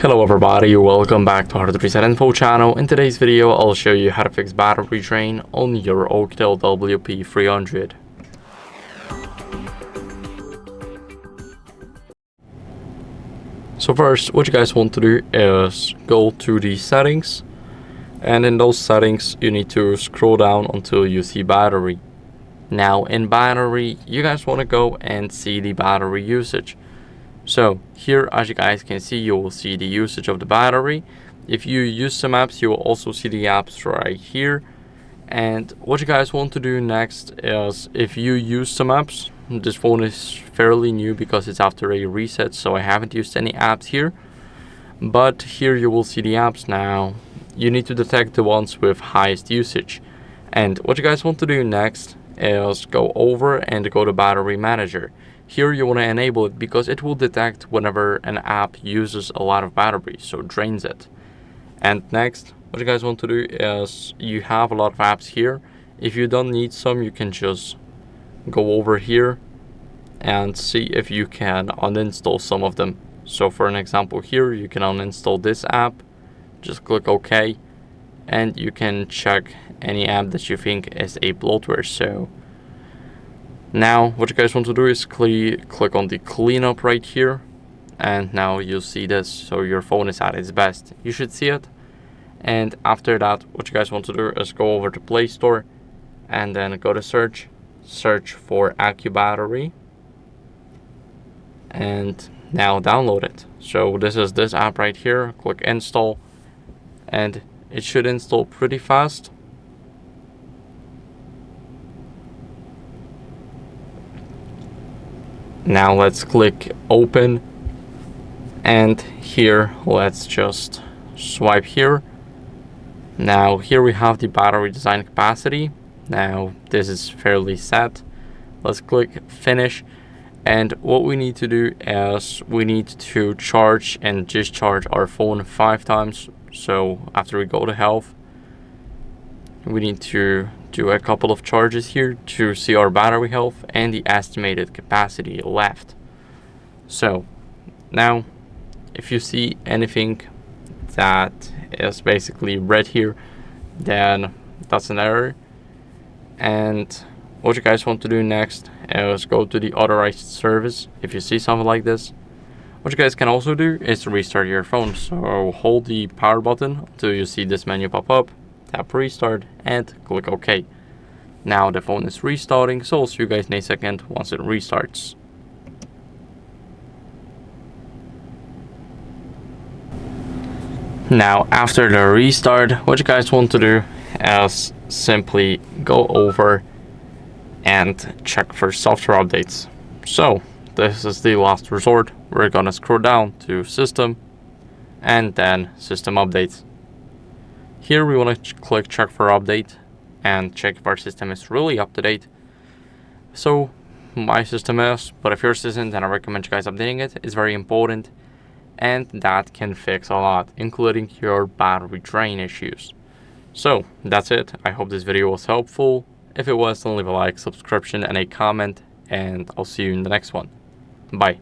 Hello everybody, welcome back to Hard Reset Info channel. In today's video, I'll show you how to fix battery drain on your OUKITEL WP300. So first, what you guys want to do is go to the settings, and in those settings, you need to scroll down until you see battery. Now in battery, you guys want to go and see the battery usage. So here, as you guys can see, you will see the usage of the battery. If you use some apps, you will also see the apps right here. And what you guys want to do next is, if you use some apps, this phone is fairly new because it's after a reset, so I haven't used any apps here. But here you will see the apps now. You need to detect the ones with highest usage. And what you guys want to do next is go over and go to battery manager. Here you want to enable it because it will detect whenever an app uses a lot of battery, so drains it. And next, what you guys want to do is, you have a lot of apps here. If you don't need some, you can just go over here and see if you can uninstall some of them. So for an example here, you can uninstall this app, just click OK, and you can check any app that you think is a bloatware. So now what you guys want to do is click on the cleanup right here, and now you'll see this, so your phone is at its best. You should see it. And after that, what you guys want to do is go over to Play Store and then go to search for AccuBattery, and now download it. So this is this app right here. Click install, and it should install pretty fast. Now let's click open, and here let's just swipe here. Now here we have the battery design capacity. Now this is fairly set. Let's click finish, and what we need to do is we need to charge and discharge our phone 5 times. So after we go to health, we need to do a couple of charges here to see our battery health and the estimated capacity left. So now if you see anything that is basically red here, then that's an error. And what you guys want to do next is go to the authorized service. If you see something like this, what you guys can also do is restart your phone. So hold the power button until you see this menu pop up, tap restart, and click OK. Now the phone is restarting, so I'll see you guys in a second once it restarts. Now after the restart, what you guys want to do is simply go over and check for software updates. So this is the last resort. We're gonna scroll down to system and then system updates. Here we want to click check for update and check if our system is really up to date. So my system is, but if yours isn't, then I recommend you guys updating it. It's very important, and that can fix a lot, including your battery drain issues. So that's it. I hope this video was helpful. If it was, then leave a like, subscription, and a comment, and I'll see you in the next one. Bye.